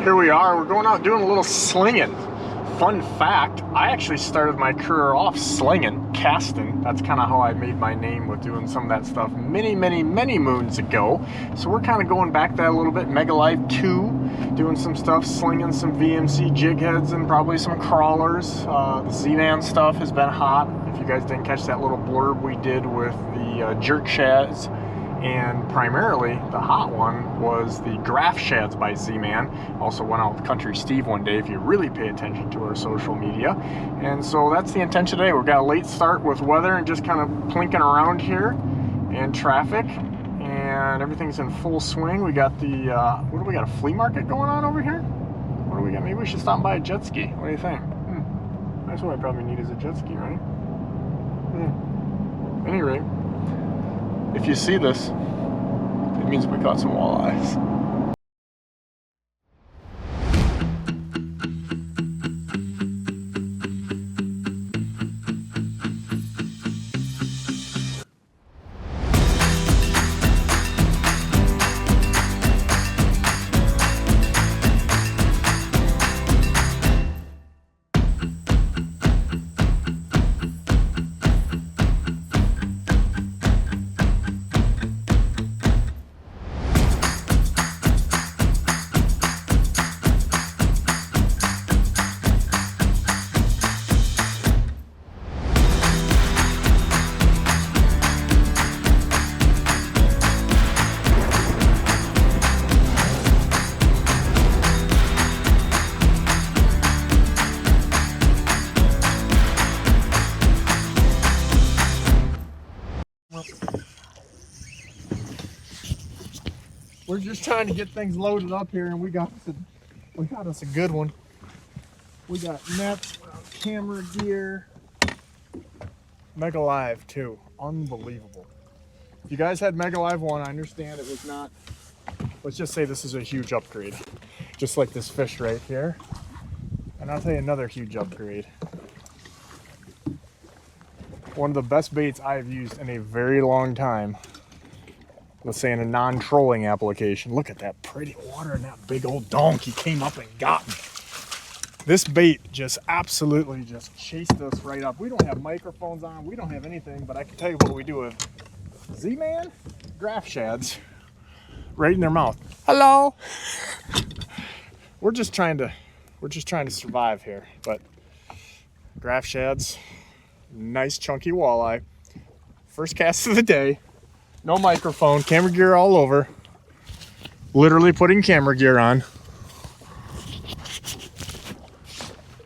Here we are, we're going out doing a little slinging. Fun fact, I actually started my career off slinging, casting. That's kind of how I made my name with doing some of that stuff many moons ago. So we're kind of going back that a little bit. Mega Live 2, doing some stuff, slinging some VMC jig heads and probably some crawlers. The Z-Man stuff has been hot. If you guys didn't catch that little blurb we did with the jerk shads, and primarily the hot one was the graph shads by Z-Man. Also went out with Country Steve one day if you really pay attention to our social media. And so that's the intention today. We've got a late start with weather and just kind of plinking around here and traffic, and everything's in full swing. We got the what do we got, a flea market going on over here? What do we got? Maybe we should stop and buy a jet ski. What do you think? That's what I probably need, is a jet ski, right? At any rate, if you see this, it means we caught some walleyes. We're just trying to get things loaded up here, and we got us a good one. We got nets, camera gear, Mega Live 2, unbelievable. If you guys had Mega Live 1, I understand it was not. Let's just say this is a huge upgrade, just like this fish right here. And I'll tell you another huge upgrade. One of the best baits I've used in a very long time. Let's say in a non-trolling application. Look at that pretty water, and that big old donkey came up and got me. This bait just absolutely just chased us right up. We don't have microphones on, we don't have anything, but I can tell you what we do with Z-Man graph shads right in their mouth. Hello. We're just trying to survive here, but graph shads, nice chunky walleye. First cast of the day. No microphone, camera gear all over. Literally putting camera gear on.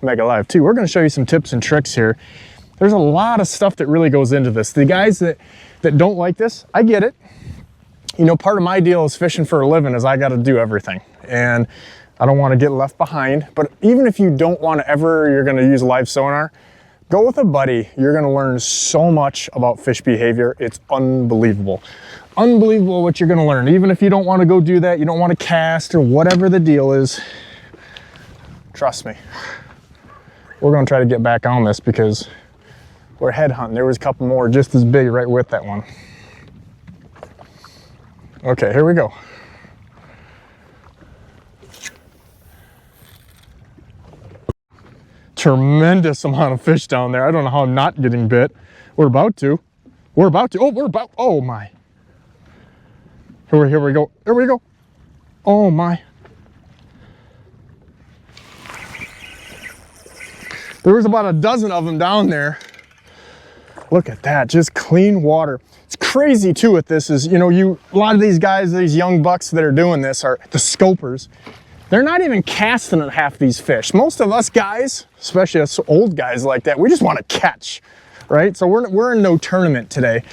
Mega Live 2. We're going to show you some tips and tricks here. There's a lot of stuff that really goes into this. The guys that don't like this, I get it. You know, part of my deal is fishing for a living is I got to do everything. And I don't want to get left behind. But even if you don't want to you're going to use live sonar, go with a buddy. You're gonna learn so much about fish behavior. It's unbelievable. Unbelievable what you're gonna learn. Even if you don't wanna go do that, you don't wanna cast or whatever the deal is, trust me. We're gonna try to get back on this because we're head hunting. There was a couple more just as big right with that one. Okay, here we go. Tremendous amount of fish down there. I don't know how I'm not getting bit. We're about to. Oh my. Here we go. Here we go. Oh my. There was about a dozen of them down there. Look at that, just clean water. It's crazy too with this is, you know, a lot of these guys, these young bucks that are doing this are the scopers. They're not even casting at half these fish. Most of us guys, especially us old guys like that, we just want to catch, right? So we're in no tournament today.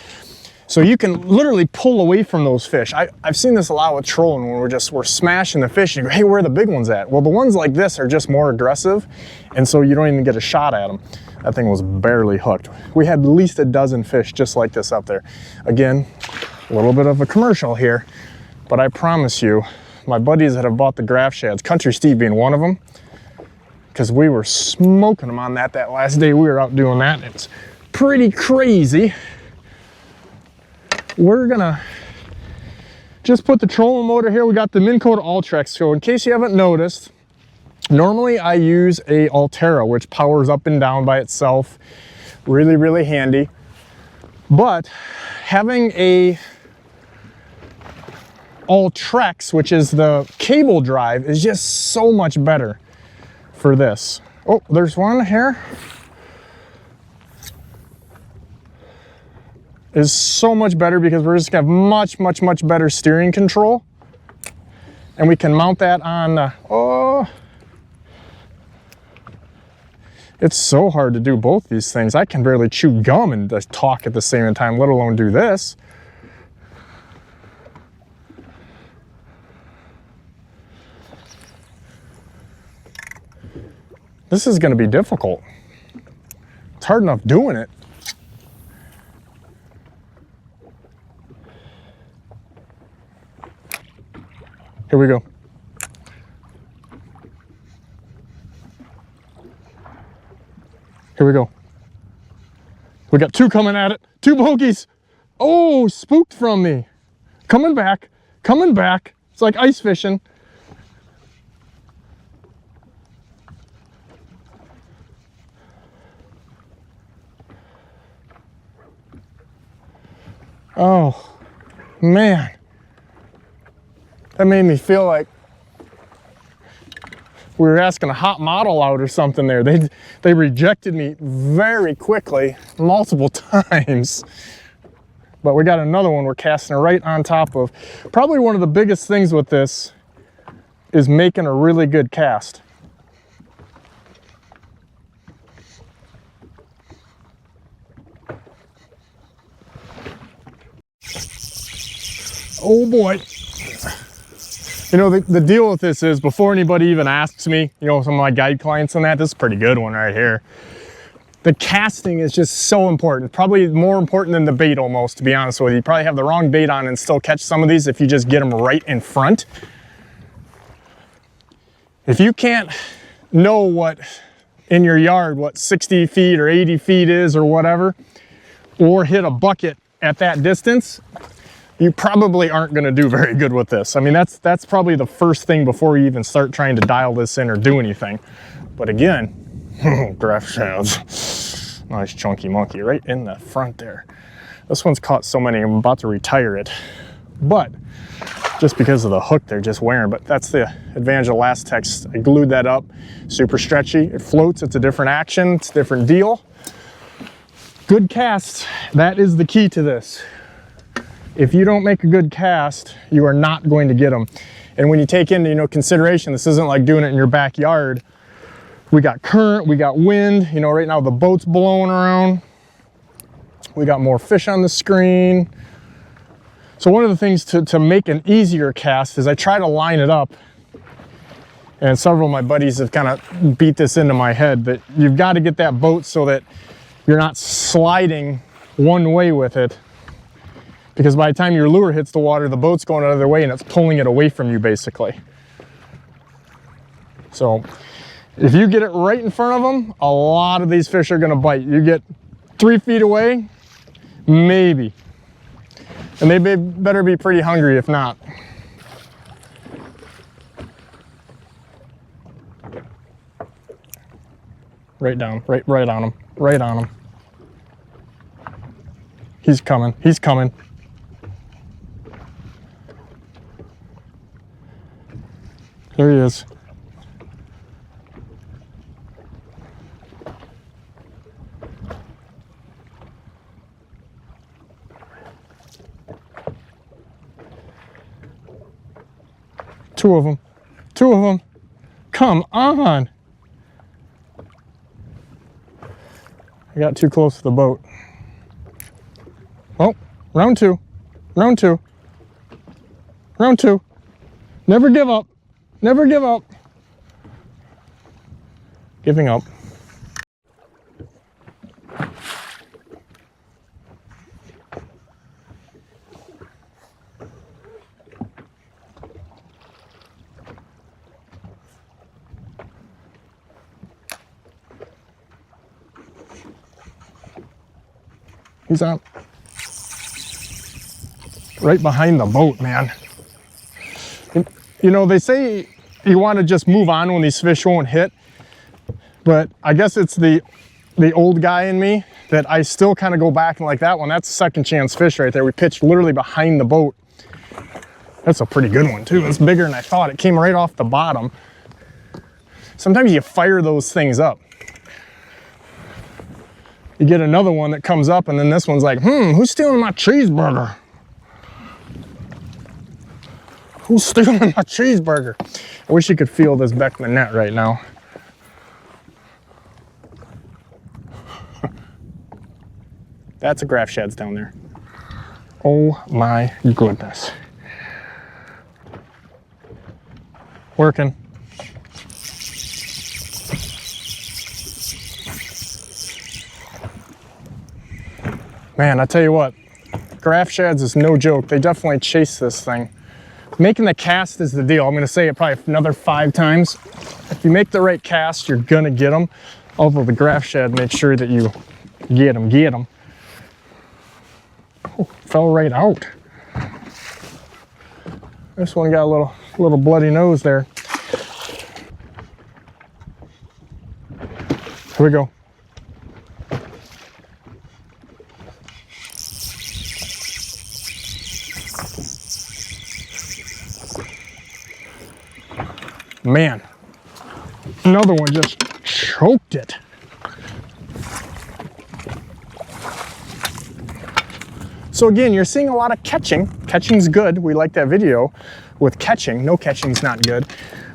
So you can literally pull away from those fish. I've seen this a lot with trolling when we're smashing the fish. You go, hey, where are the big ones at? Well, the ones like this are just more aggressive, and so you don't even get a shot at them. That thing was barely hooked. We had at least a dozen fish just like this up there. Again, a little bit of a commercial here, but I promise you, my buddies that have bought the graph shads, Country Steve being one of them, because we were smoking them on that last day we were out doing that. It's pretty crazy. We're gonna just put the trolling motor here. We got the Minn Kota Ultrex. So in case you haven't noticed, Normally I use a Altera, which powers up and down by itself. Really, really handy. But having a Altrex, which is the cable drive, is just so much better for this. Oh, there's one here. Is so much better because we're just gonna have much better steering control. And we can mount that on, oh, it's so hard to do both these things. I can barely chew gum and just talk at the same time, let alone do this. This is gonna be difficult. It's hard enough doing it. Here we go. Here we go. We got two coming at it. Two bogeys. Oh, spooked from me. Coming back. Coming back. It's like ice fishing. Oh, man. That made me feel like we were asking a hot model out or something there. They rejected me very quickly, multiple times. But we got another one we're casting right on top of. Probably one of the biggest things with this is making a really good cast. Oh boy. You know, the deal with this is, before anybody even asks me, you know, some of my guide clients on that, this is a pretty good one right here. The casting is just so important. Probably more important than the bait almost, to be honest with you. You probably have the wrong bait on and still catch some of these if you just get them right in front. If you can't know what, in your yard, what 60 feet or 80 feet is or whatever, or hit a bucket at that distance, you probably aren't going to do very good with this. I mean, that's probably the first thing before you even start trying to dial this in or do anything. But again, graph sounds. Nice chunky monkey right in the front there. This one's caught so many, I'm about to retire it. But just because of the hook, they're just wearing. But that's the advantage of Lastex. I glued that up, super stretchy. It floats, it's a different action, it's a different deal. Good cast, that is the key to this. If you don't make a good cast, you are not going to get them. And when you take into, you know, consideration, this isn't like doing it in your backyard. We got current, we got wind, you know, right now the boat's blowing around. We got more fish on the screen. So one of the things to make an easier cast is I try to line it up. And several of my buddies have kind of beat this into my head, that you've got to get that boat so that you're not sliding one way with it. Because by the time your lure hits the water, the boat's going another way and it's pulling it away from you, basically. So if you get it right in front of them, a lot of these fish are going to bite. You get 3 feet away, maybe. And they better be pretty hungry if not. Right down, right on him, right on him. He's coming, he's coming. There he is. Two of them. Two of them. Come on. I got too close to the boat. Oh, round two. Round two. Round two. Never give up. Never give up. Giving up. He's out. Right behind the boat, man. You know, they say you want to just move on when these fish won't hit. But I guess it's the old guy in me that I still kind of go back and like that one. That's a second chance fish right there. We pitched literally behind the boat. That's a pretty good one too. It's bigger than I thought. It came right off the bottom. Sometimes you fire those things up. You get another one that comes up and then this one's like, who's stealing my cheeseburger? Who's stealing my cheeseburger? I wish you could feel this Beckman net right now. That's a graph ShadZ down there. Oh my goodness. Working. Man, I tell you what, graph ShadZ is no joke. They definitely chase this thing. Making the cast is the deal. I'm gonna say it probably another 5 times. If you make the right cast, you're gonna get them. Although the graph ShadZ, make sure that you get them. Oh, fell right out. This one got a little bloody nose there. Here we go. Man, another one just choked it. So again, you're seeing a lot of catching. Catching's good. We like that video with catching. No catching's not good.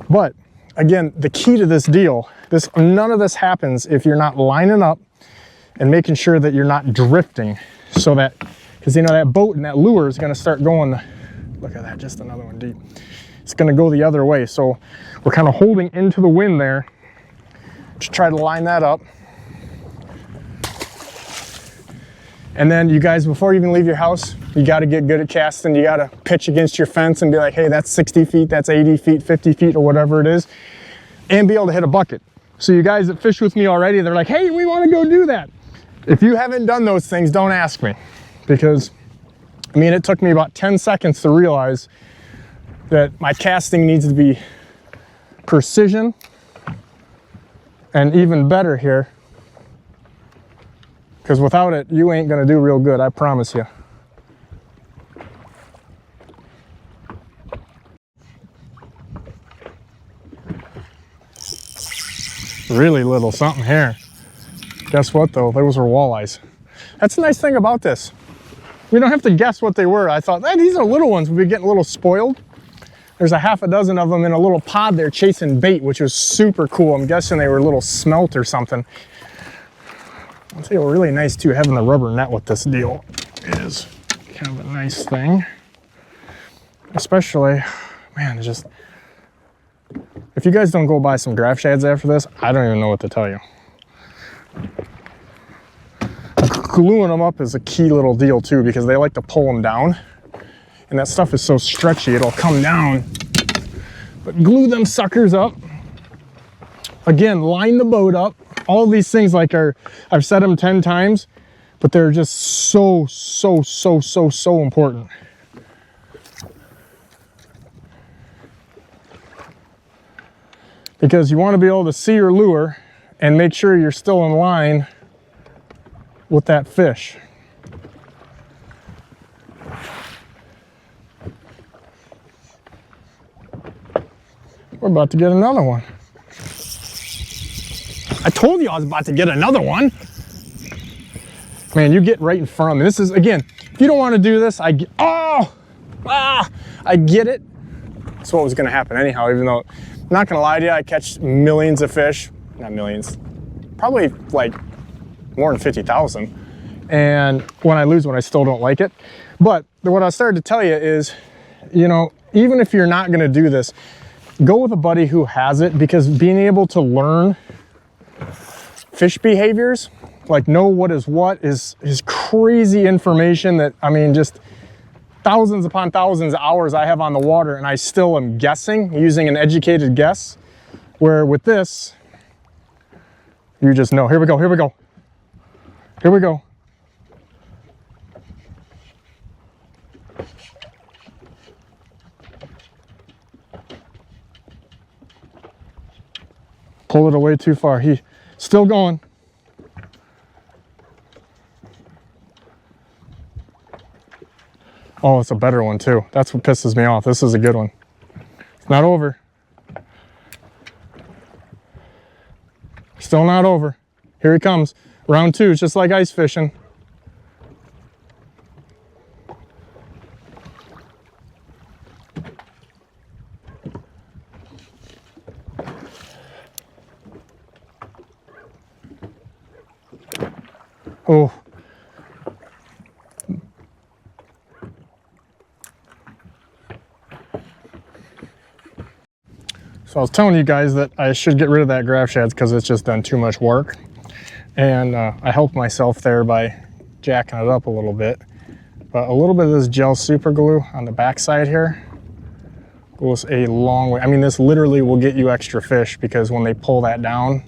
But again, the key to this deal, none of this happens if you're not lining up and making sure that you're not drifting. So that, because you know that boat and that lure is going to start going, look at that, just another one deep. It's going to go the other way. So we're kind of holding into the wind there to try to line that up. And then you guys, before you even leave your house, you got to get good at casting. You got to pitch against your fence and be like, hey, that's 60 feet, that's 80 feet, 50 feet, or whatever it is, and be able to hit a bucket. So you guys that fish with me already, they're like, hey, we want to go do that. If you haven't done those things, don't ask me. Because, I mean, it took me about 10 seconds to realize that my casting needs to be precision and even better here. Because without it, you ain't gonna do real good, I promise you. Really little something here. Guess what though, those were walleyes. That's the nice thing about this. We don't have to guess what they were. I thought, hey, these are little ones, we'd be getting a little spoiled. There's a half a dozen of them in a little pod there chasing bait, which was super cool. I'm guessing they were little smelt or something. I'll tell you what, really nice too, having the rubber net with this deal is kind of a nice thing. Especially, man, just, if you guys don't go buy some graph ShadZ after this, I don't even know what to tell you. Gluing them up is a key little deal too, because they like to pull them down. And that stuff is so stretchy, it'll come down. But glue them suckers up. Again, line the boat up. All these things I've said them 10 times, but they're just so important. Because you want to be able to see your lure and make sure you're still in line with that fish. We're about to get another one. I told you I was about to get another one. Man, you get right in front of me. This is, again, if you don't want to do this, I get it. That's what was going to happen anyhow, even though, I'm not going to lie to you, I catch millions of fish. Not millions. Probably like more than 50,000. And when I lose one, I still don't like it. But what I started to tell you is, you know, even if you're not going to do this, go with a buddy who has it, because being able to learn fish behaviors, like know what is crazy information that, I mean, just thousands upon thousands of hours I have on the water and I still am guessing, using an educated guess, where with this, you just know. Here we go, here we go. Here we go. pull it away too far. He's still going. Oh, it's a better one too. That's what pisses me off. This is a good one. It's not over. Still not over. Here he comes. Round two, it's just like ice fishing. Oh. So I was telling you guys that I should get rid of that graph shads because it's just done too much work. And I helped myself there by jacking it up a little bit. But a little bit of this gel super glue on the back side here goes a long way. I mean, this literally will get you extra fish because when they pull that down,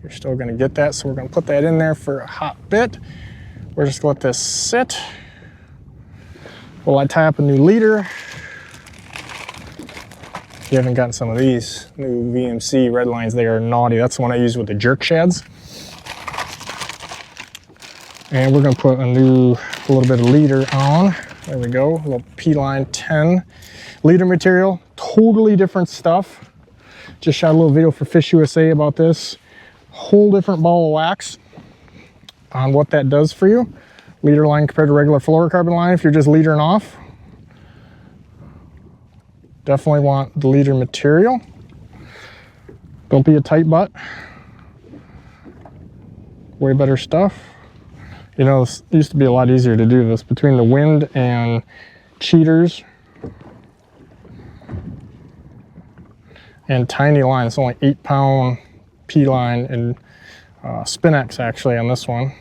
you're still gonna get that. So we're gonna put that in there for a hot bit. We're just gonna let this sit. While I tie up a new leader. If you haven't gotten some of these new VMC red lines, they are naughty. That's the one I use with the jerk shads. And we're gonna put a little bit of leader on. There we go, a little P-line 10 leader material, totally different stuff. Just shot a little video for Fish USA about this. Whole different ball of wax on what that does for you. Leader line compared to regular fluorocarbon line if you're just leadering off. Definitely want the leader material. Don't be a tight butt. Way better stuff. You know, it used to be a lot easier to do this between the wind and cheaters and tiny line. It's only 8-pound P-line and Spin-X actually on this one.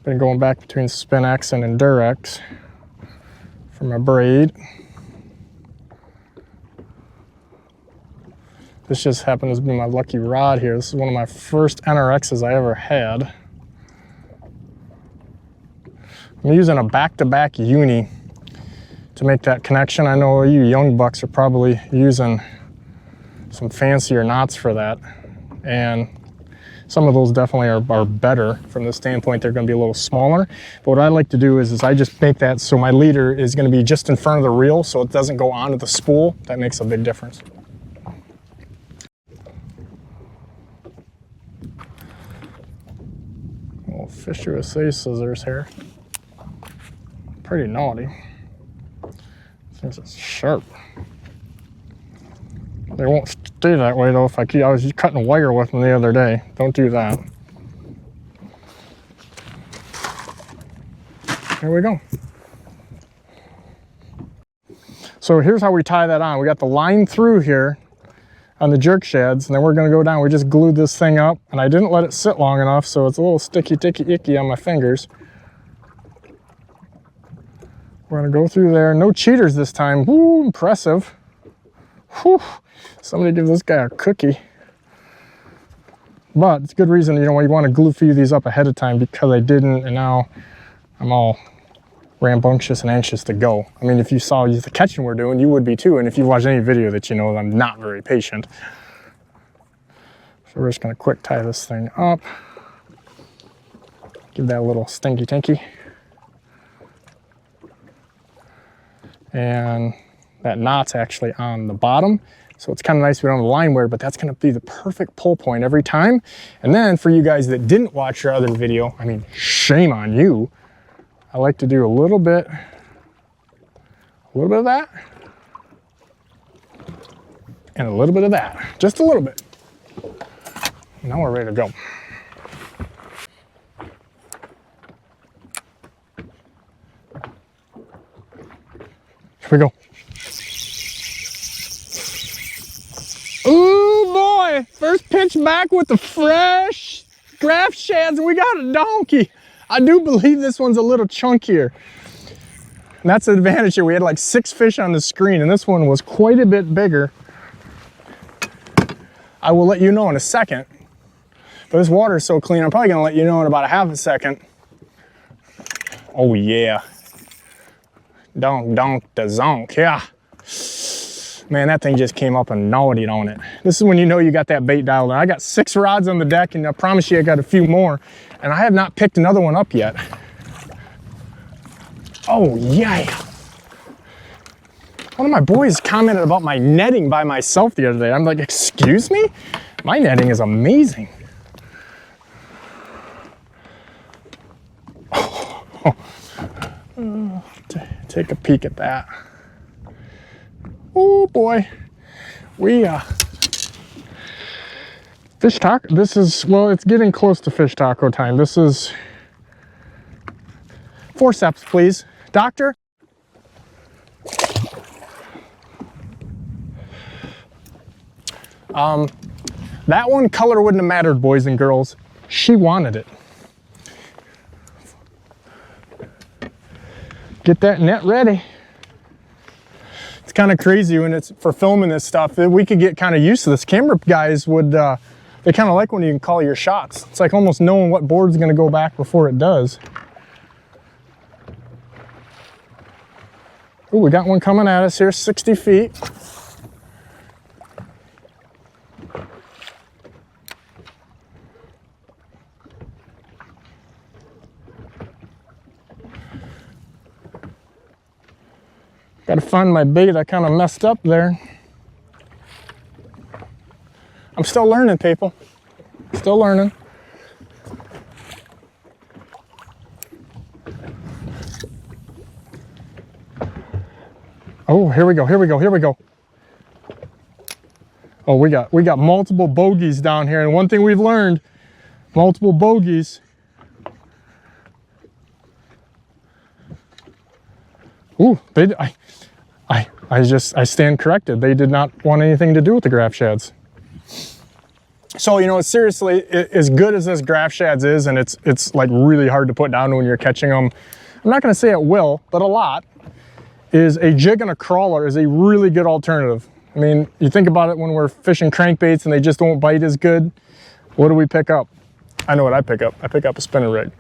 Been going back between Spin-X and Endurex for my braid. This just happens to be my lucky rod here. This is one of my first NRXs I ever had. I'm using a back-to-back uni to make that connection. I know you young bucks are probably using some fancier knots for that. And some of those definitely are better from the standpoint they're going to be a little smaller. But what I like to do is I just make that so my leader is going to be just in front of the reel so it doesn't go onto the spool. That makes a big difference. Little Fish USA scissors here. Pretty naughty. Things are sharp. They won't stay that way though. I was just cutting wire with them the other day. Don't do that. There we go. So here's how we tie that on. We got the line through here on the jerk shads, and then we're going to go down. We just glued this thing up, and I didn't let it sit long enough, so it's a little sticky, icky on my fingers. We're going to go through there. No cheaters this time. Woo, impressive. Whew. Somebody give this guy a cookie. But it's a good reason, you know, you want to glue few of these up ahead of time because I didn't, and now I'm all rambunctious and anxious to go. I mean, if you saw the catching we're doing, you would be too. And if you've watched any video that you know I'm not very patient. So we're just going to quick tie this thing up. Give that a little stinky tinky. And that knot's actually on the bottom. So it's kind of nice we don't have the line wear, but that's going to be the perfect pull point every time. And then for you guys that didn't watch your other video, I mean, shame on you. I like to do a little bit of that, and a little bit of that, just a little bit. Now we're ready to go. Here we go. Ooh boy, first pitch back with the fresh graph shads, and we got a donkey. I do believe this one's a little chunkier. And that's the advantage here. We had like 6 fish on the screen, and this one was quite a bit bigger. I will let you know in a second. But this water is so clean, I'm probably gonna let you know in about a half a second. Oh yeah. Donk, donk, da zonk, yeah. Man, that thing just came up and gnawed it on it. This is when you know you got that bait dialed in. I got 6 rods on the deck, and I promise you I got a few more, and I have not picked another one up yet. Oh, yeah. One of my boys commented about my netting by myself the other day. I'm like, excuse me? My netting is amazing. Take a peek at that. Oh boy. We fish taco. This is, well, it's getting close to fish taco time. This is forceps, please. Doctor. That one color wouldn't have mattered, boys and girls. She wanted it. Get that net ready. It's kind of crazy when it's for filming this stuff. We could get kind of used to this. Camera guys would, they kind of like when you can call your shots. It's like almost knowing what board's gonna go back before it does. Oh, we got one coming at us here, 60 feet. Got to find my bait. I kind of messed up there. I'm still learning, people. Still learning. Oh, here we go. Here we go. Here we go. Oh, we got multiple bogeys down here, and one thing we've learned: multiple bogeys. Ooh, I stand corrected. They did not want anything to do with the graph shads. So, you know, seriously, as good as this graph shads is, and it's like really hard to put down when you're catching them, I'm not gonna say it will, but a lot, is a jig and a crawler is a really good alternative. I mean, you think about it when we're fishing crankbaits and they just don't bite as good, what do we pick up? I know what I pick up. I pick up a spinner rig.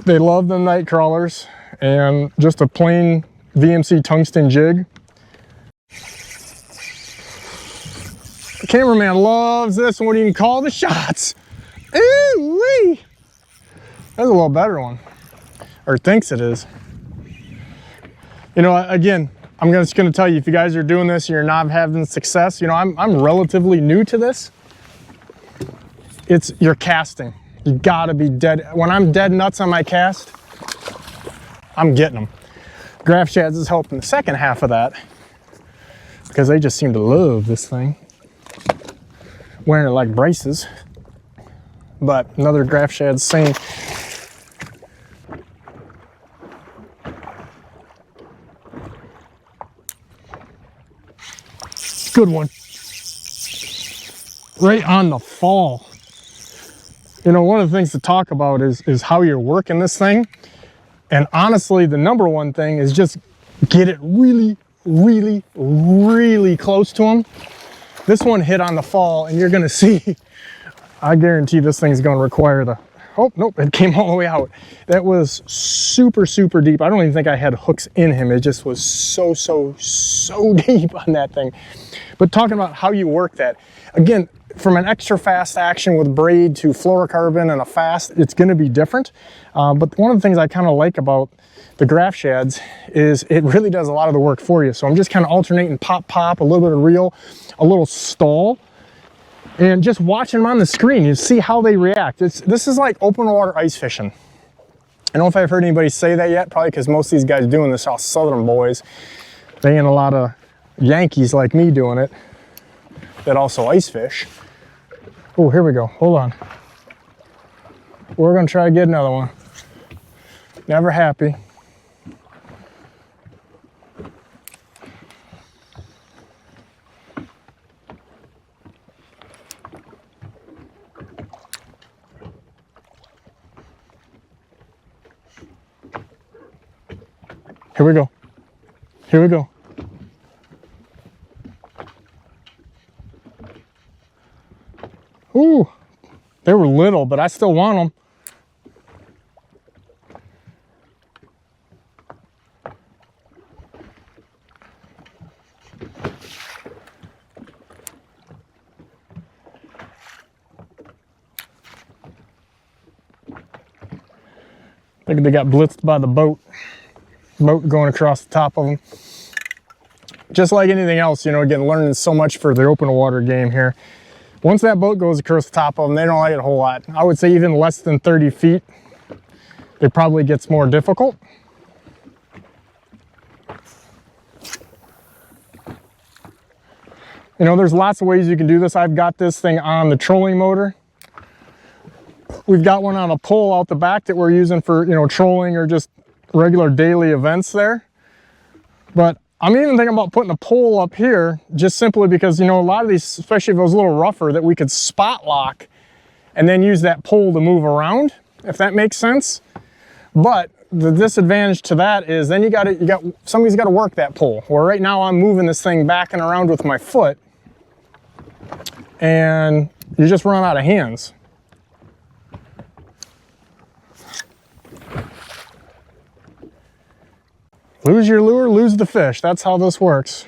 They love the night crawlers, and just a plain VMC tungsten jig. The cameraman loves this one. You can call the shots. Ooh-wee! That's a little better one, or thinks it is. You know, again, I'm just going to tell you, if you guys are doing this and you're not having success, you know, I'm relatively new to this. It's your casting. You gotta be dead. When I'm dead nuts on my cast, I'm getting them. Graph shads is helping the second half of that, because they just seem to love this thing. Wearing it like braces. But another graph shad, same. Good one. Right on the fall. You know, one of the things to talk about is how you're working this thing. And honestly, the number one thing is just get it really, really, really close to them. This one hit on the fall, and you're gonna see, I guarantee this thing's gonna require the, oh, nope, it came all the way out. That was super, super deep. I don't even think I had hooks in him. It just was so, so, so deep on that thing. But talking about how you work that, again, from an extra fast action with braid to fluorocarbon and a fast, it's gonna be different. But one of the things I kind of like about the graph shads is it really does a lot of the work for you. So I'm just kind of alternating pop, pop, a little bit of reel, a little stall, and just watching them on the screen. You see how they react. This is like open water ice fishing. I don't know if I've heard anybody say that yet, probably because most of these guys doing this are all southern boys. They ain't a lot of Yankees like me doing it that also ice fish. Oh, here we go. Hold on. We're gonna try to get another one. Never happy. Here we go. Here we go. Ooh, they were little, but I still want them. think they got blitzed by the boat going across the top of them. Just like anything else, you know, again, learning so much for the open water game here. Once that boat goes across the top of them, they don't like it a whole lot. I would say even less than 30 feet, it probably gets more difficult. You know, there's lots of ways you can do this. I've got this thing on the trolling motor. We've got one on a pole out the back that we're using for, you know, trolling or just regular daily events there. But I'm even thinking about putting a pole up here just simply because, you know, a lot of these, especially if it was a little rougher, that we could spot lock and then use that pole to move around, if that makes sense. But the disadvantage to that is then somebody's got to work that pole. Where right now I'm moving this thing back and around with my foot, and you just run out of hands. Lose your lure, lose the fish. That's how this works.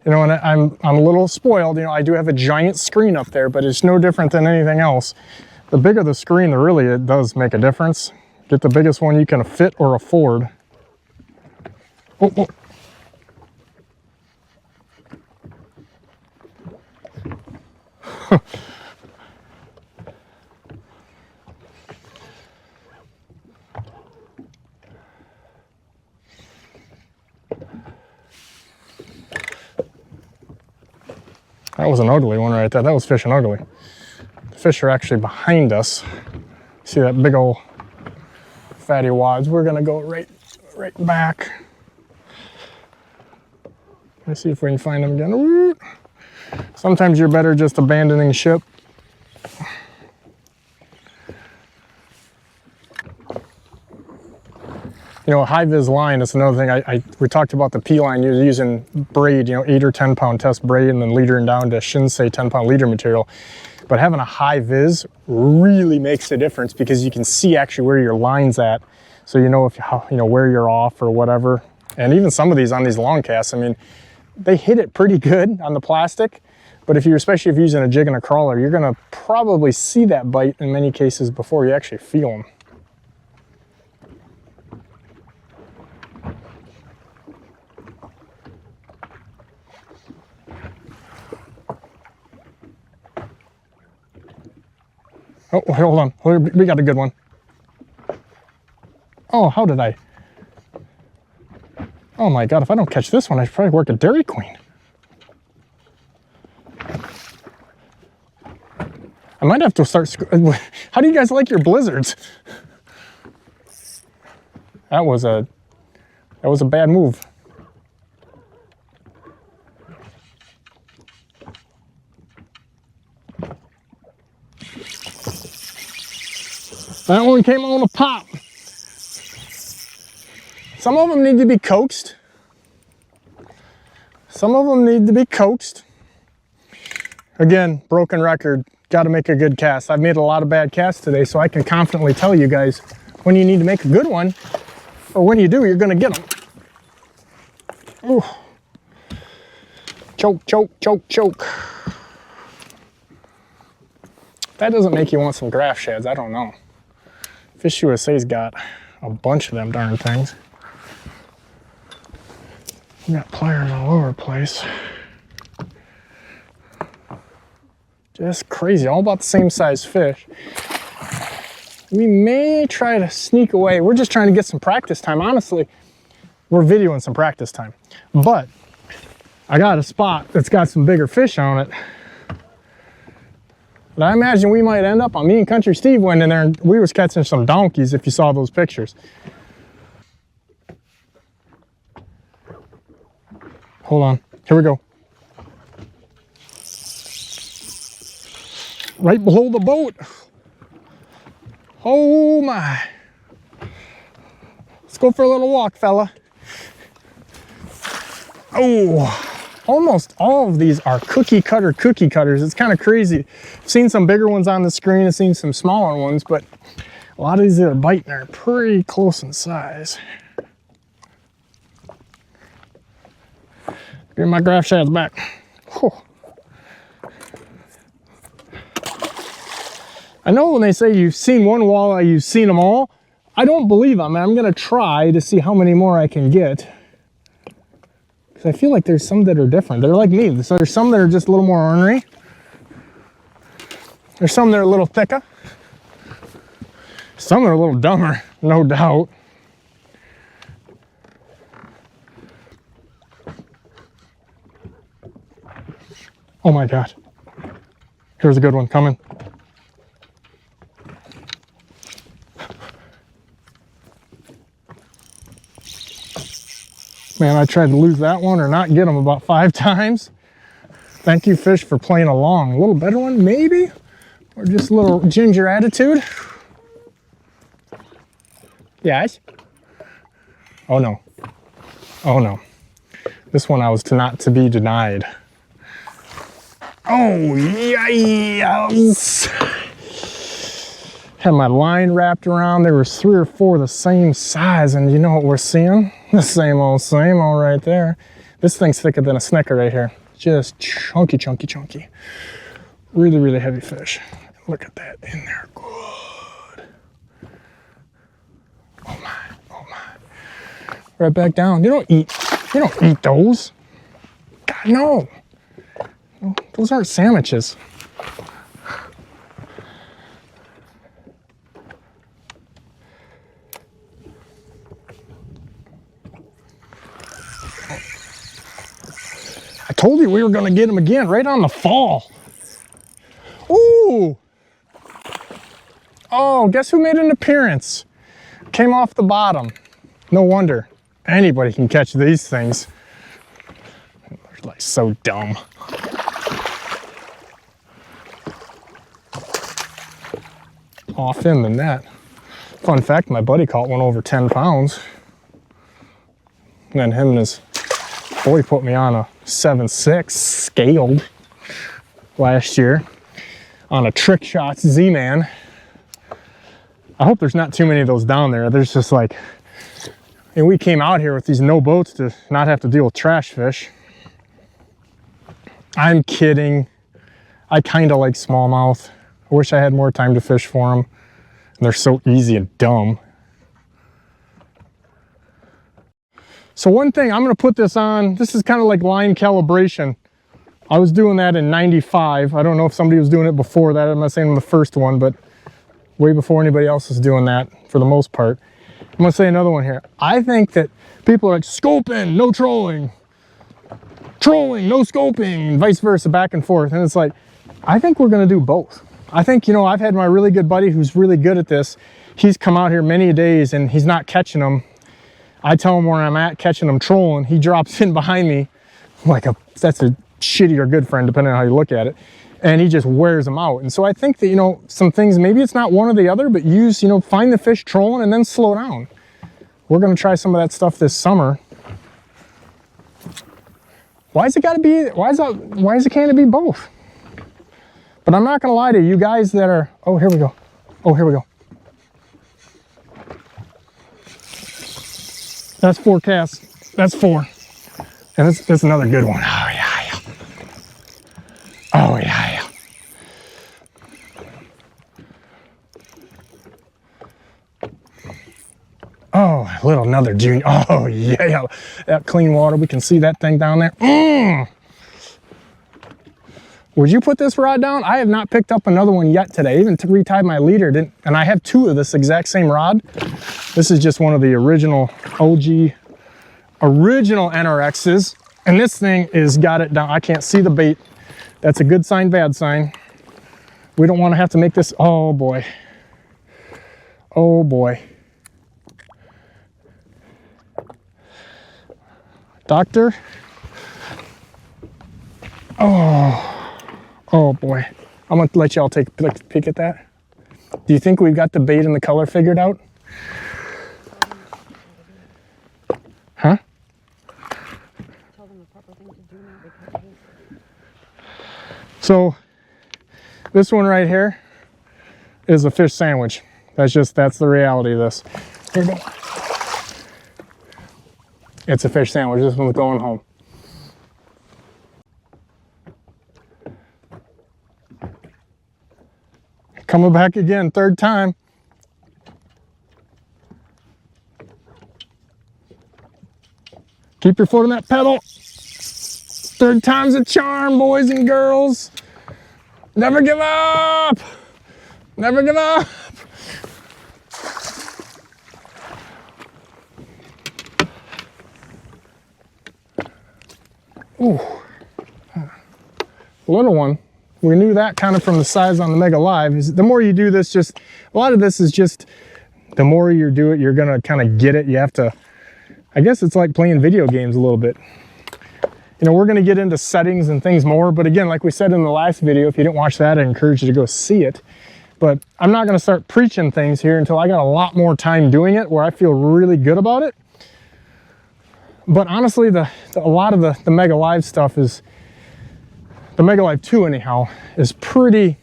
You know, and I'm a little spoiled. You know, I do have a giant screen up there, but it's no different than anything else. The bigger the screen, the really it does make a difference. Get the biggest one you can fit or afford. Oh, oh. That was an ugly one right there. That was fishing ugly. The fish are actually behind us. See that big old fatty wads? We're gonna go right back. Let's see if we can find them again. Ooh. Sometimes you're better just abandoning ship. You know, a high vis line is another thing. We talked about the P line, you're using braid, you know, 8 or 10 pound test braid and then leadering down to Shinsei 10 pound leader material. But having a high vis really makes a difference because you can see actually where your line's at. So you know where you're off or whatever. And even some of these on these long casts, I mean, they hit it pretty good on the plastic. But especially if you're using a jig and a crawler, you're gonna probably see that bite in many cases before you actually feel them. Oh, hold on. We got a good one. Oh, how did I? Oh my God, if I don't catch this one, I should probably work at Dairy Queen. I might have to start. How do you guys like your blizzards? That was a bad move. That one came on a pop. Some of them need to be coaxed. Some of them need to be coaxed. Again, broken record, got to make a good cast. I've made a lot of bad casts today, so I can confidently tell you guys when you need to make a good one, or when you do, you're going to get them. Ooh. Choke, choke, choke, choke. If that doesn't make you want some graph shads, I don't know. Fish USA's got a bunch of them darn things. We got pliers all over the place. Just crazy, all about the same size fish. We may try to sneak away. We're just trying to get some practice time. Honestly, we're videoing some practice time. But I got a spot that's got some bigger fish on it. But I imagine we might end up on, me and Country Steve went in there and we was catching some donkeys if you saw those pictures. Hold on, here we go. Right below the boat. Oh my. Let's go for a little walk, fella. Oh. Almost all of these are cookie cutters. It's kind of crazy. I've seen some bigger ones on the screen, I've seen some smaller ones, but a lot of these that are biting are pretty close in size. Give my graph shads back. Whew. I know when they say you've seen one walleye, you've seen them all. I don't believe them. I'm gonna try to see how many more I can get. Because I feel like there's some that are different. They're like me. So there's some that are just a little more ornery. There's some that are a little thicker. Some that are a little dumber, no doubt. Oh my God. Here's a good one coming. Man, I tried to lose that one or not get them about 5 times. Thank you, fish, for playing along. A little better one, maybe? Or just a little ginger attitude? Yes? Oh no. Oh no. This one I was not to be denied. Oh, yes! Had my line wrapped around. There was 3 or 4 the same size, and you know what we're seeing? The same old right there. This thing's thicker than a Snicker right here. Just chunky, chunky, chunky. Really, really heavy fish. Look at that in there. Good. Oh my, oh my. Right back down. You don't eat those. God, no. Those aren't sandwiches. I told you we were going to get him again, right on the fall. Ooh. Oh, guess who made an appearance? Came off the bottom. No wonder. Anybody can catch these things. They're like so dumb. Off in the net. Fun fact, my buddy caught one over 10 pounds. And then him and his boy put me on a 7.6 scaled last year on a Trick Shots Z-Man. I hope there's not too many of those down there. There's just like, and we came out here with these no boats to not have to deal with trash fish. I'm kidding. I kind of like smallmouth. I wish I had more time to fish for them. They're so easy and dumb. So one thing, I'm gonna put this on, this is kind of like line calibration. I was doing that in 95. I don't know if somebody was doing it before that. I'm not saying I'm the first one, but way before anybody else is doing that for the most part. I'm gonna say another one here. I think that people are like, scoping, no trolling. Trolling, no scoping, and vice versa, back and forth. And it's like, I think we're gonna do both. I think, you know, I've had my really good buddy who's really good at this. He's come out here many days and he's not catching them. I tell him where I'm at, catching them trolling. He drops in behind me like that's a shitty or good friend, depending on how you look at it. And he just wears them out. And so I think that, you know, some things, maybe it's not one or the other, but use, you know, find the fish trolling and then slow down. We're gonna try some of that stuff this summer. Why is it gotta be, why is it can't it be both? But I'm not gonna lie to you guys that are, oh, here we go. Oh, here we go. That's 4 casts. That's 4. And that's another good one. Oh, yeah, yeah. Oh, yeah, yeah. Oh, a little another junior. Oh, yeah. That clean water. We can see that thing down there. Would you put this rod down? I have not picked up another one yet today. Even to retie my leader, and I have 2 of this exact same rod. This is just one of the original OG, original NRXs. And this thing is got it down. I can't see the bait. That's a good sign, bad sign. We don't want to have to make this, oh boy. Oh boy. Doctor. Oh. Oh boy, I'm gonna let y'all take a peek at that. Do you think we've got the bait and the color figured out? Huh? Tell them the proper thing to do now because of this. So this one right here is a fish sandwich. That's the reality of this. Here we go. It's a fish sandwich. This one's going home. Coming back again, 3rd time. Keep your foot on that pedal. Third time's a charm, boys and girls. Never give up. Never give up. Ooh. Little one. We knew that kind of from the size on the Mega Live. Is the more you do this, just a lot of this is just the more you do it, you're gonna kind of get it. You have to, I guess it's like playing video games a little bit. You know, we're gonna get into settings and things more, but again, like we said in the last video, if you didn't watch that, I encourage you to go see it. But I'm not gonna start preaching things here until I got a lot more time doing it where I feel really good about it. But honestly, a lot of the Mega Live stuff is, the Mega Live 2 anyhow, is pretty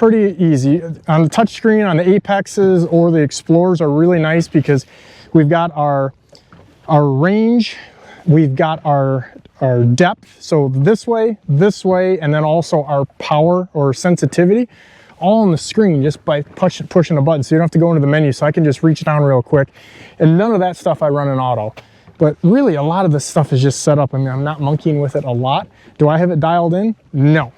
easy. On the touchscreen, on the Apexes or the Explorers are really nice because we've got our range, we've got our depth, so this way, and then also our power or sensitivity, all on the screen just by pushing a button, so you don't have to go into the menu, so I can just reach down real quick. And none of that stuff I run in auto. But really, a lot of this stuff is just set up. I mean, I'm not monkeying with it a lot. Do I have it dialed in? No.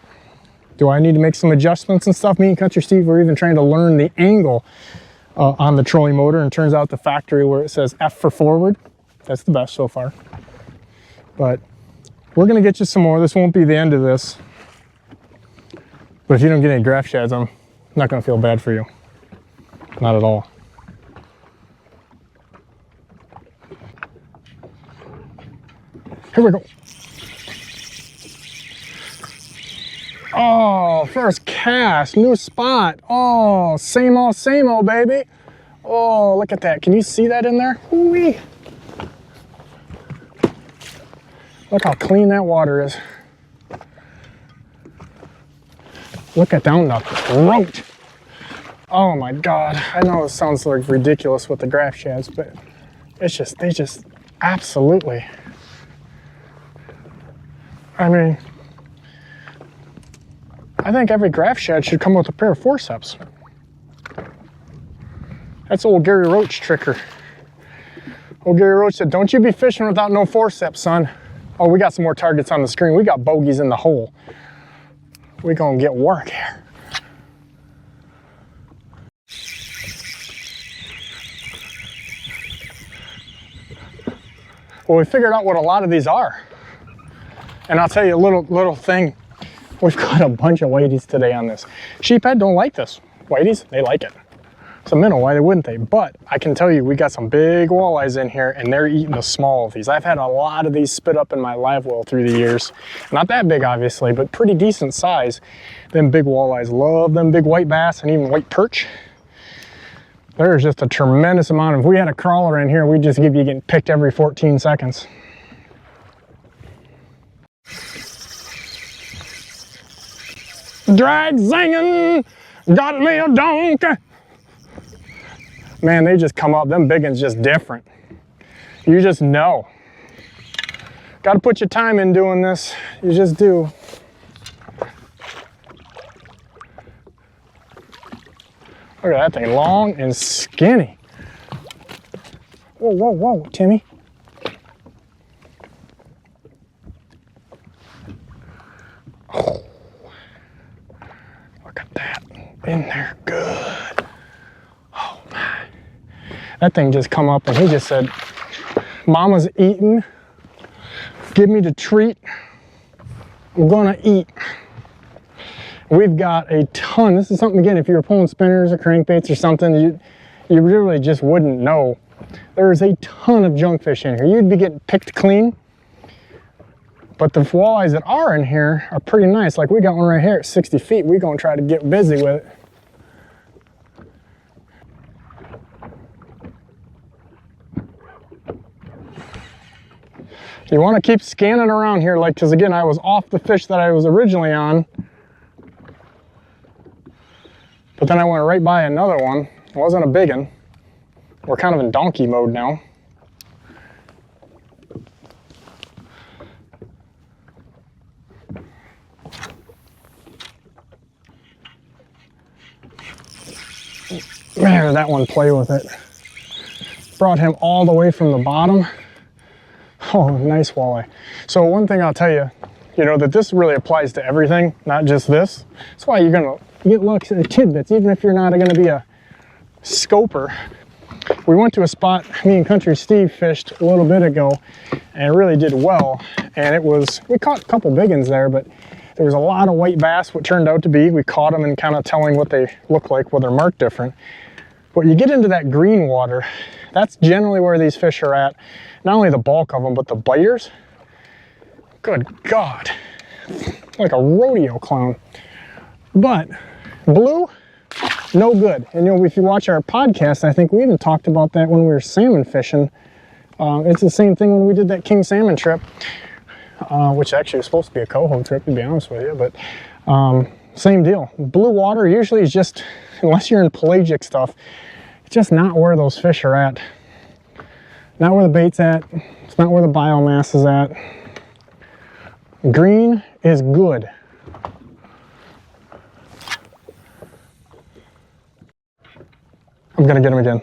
Do I need to make some adjustments and stuff? Me and Country Steve were even trying to learn the angle on the trolling motor, and it turns out the factory where it says F for forward, that's the best so far. But we're gonna get you some more. This won't be the end of this. But if you don't get any graph shads, I'm not gonna feel bad for you. Not at all. Here we go. Oh, first cast, new spot. Oh, same old, baby. Oh, look at that. Can you see that in there? Ooh-wee. Look how clean that water is. Look at down the throat. Oh my God. I know it sounds like ridiculous with the graph shads, but it's just, they just absolutely. I mean, I think every graph shad should come with a pair of forceps. That's old Gary Roach tricker. Old Gary Roach said, don't you be fishing without no forceps, son. Oh, we got some more targets on the screen. We got bogeys in the hole. We're gonna get work here. Well, we figured out what a lot of these are. And I'll tell you a little thing. We've got a bunch of whiteys today on this. Sheephead don't like this. Whiteys, they like it. It's a minnow, why wouldn't they? But I can tell you, we got some big walleyes in here and they're eating the small of these. I've had a lot of these spit up in my live well through the years. Not that big, obviously, but pretty decent size. Them big walleyes love them big white bass and even white perch. There's just a tremendous amount of, if we had a crawler in here, we'd just give you getting picked every 14 seconds. Drag zinging, got me a donkey. Man, they just come up, them big ones just different. You just know. Got to put your time in doing this, you just do. Look at that thing, long and skinny. Whoa, whoa, whoa, Timmy. Oh, look at that, in there, good. Oh my. That thing just come up and he just said, Mama's eating, give me the treat, I'm gonna eat. We've got a ton. This is something, again, if you were pulling spinners or crankbaits or something, you really just wouldn't know. There's a ton of junkfish in here. You'd be getting picked clean. But the walleyes that are in here are pretty nice. Like we got one right here at 60 feet. We're gonna try to get busy with it. You wanna keep scanning around here, like, cause again, I was off the fish that I was originally on. But then I went right by another one. It wasn't a big one. We're kind of in donkey mode now. Man, did that one play with it. Brought him all the way from the bottom. Oh, nice walleye. So one thing I'll tell you, you know, that this really applies to everything, not just this. That's why you're gonna get looks at tidbits, even if you're not gonna be a scoper. We went to a spot me and Country Steve fished a little bit ago, and it really did well. And it was, we caught a couple big ones there, but there was a lot of white bass, what turned out to be. We caught them and kind of telling what they look like, well, they're marked different. But you get into that green water, that's generally where these fish are at. Not only the bulk of them, but the biters. Good God, like a rodeo clown. But blue, no good. And you know, if you watch our podcast, I think we even talked about that when we were salmon fishing. It's the same thing when we did that king salmon trip, which actually was supposed to be a coho trip, to be honest with you. But same deal. Blue water usually is just, unless you're in pelagic stuff, it's just not where those fish are at. Not where the bait's at. It's not where the biomass is at. Green is good. I'm gonna get him again.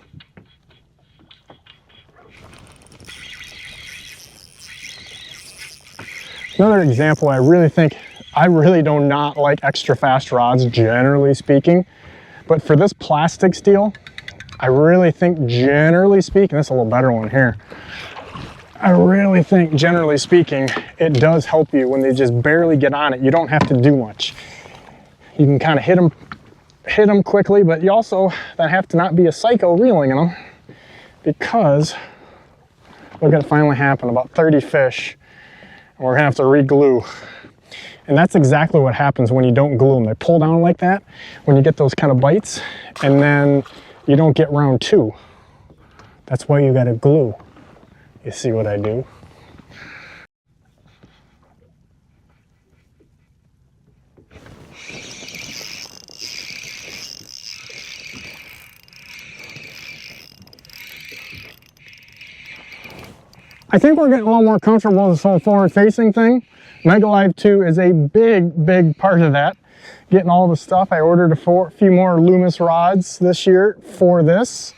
Another example, I really do not like extra fast rods, generally speaking. But for this plastic steel, I really think, generally speaking, this is a little better one here. I really think, generally speaking, it does help you when they just barely get on it. You don't have to do much. You can kind of hit them quickly, but you also then have to not be a psycho reeling them, because look at it finally happen, about 30 fish, and we're gonna have to re-glue. And that's exactly what happens when you don't glue them. They pull down like that when you get those kind of bites, and then you don't get round two. That's why you gotta glue. You see what I do? I think we're getting a little more comfortable with this whole forward-facing thing. Mega Live 2 is a big part of that. Getting all the stuff. I ordered a few more Loomis rods this year for this.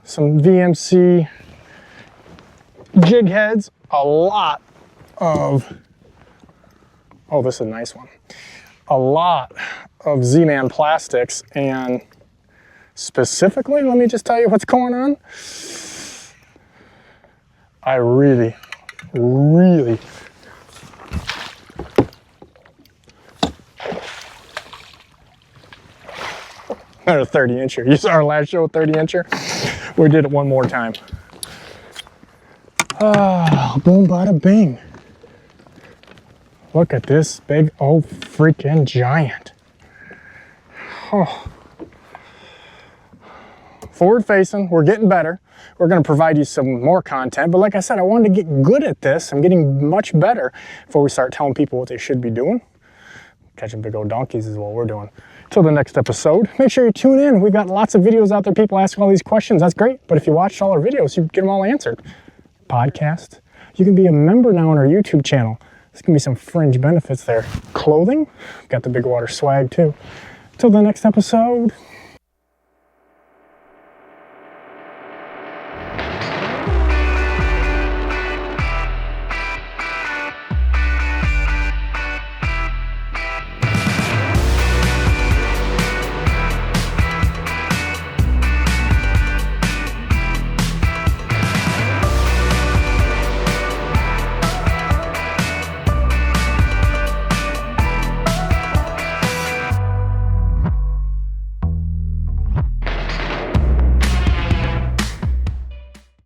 Some VMC jig heads. A lot of, oh, this is a nice one. A lot of Z-Man plastics, and specifically, let me just tell you what's going on. I really another 30-incher. You saw our last show, 30-incher. We did it one more time. Oh, boom, bada, bing. Look at this big old freaking giant. Oh. Forward facing, we're getting better. We're going to provide you some more content, but like I said, I wanted to get good at this. I'm getting much better before we start telling people what they should be doing. Catching big old donkeys is what we're doing. Till the next episode, make sure you tune in. We've got lots of videos out there, people asking all these questions. That's great, but if you watched all our videos, you get them all answered. Podcast, you can be a member now on our YouTube channel. There's going to be some fringe benefits there. Clothing, got the big water swag too. Till the next episode.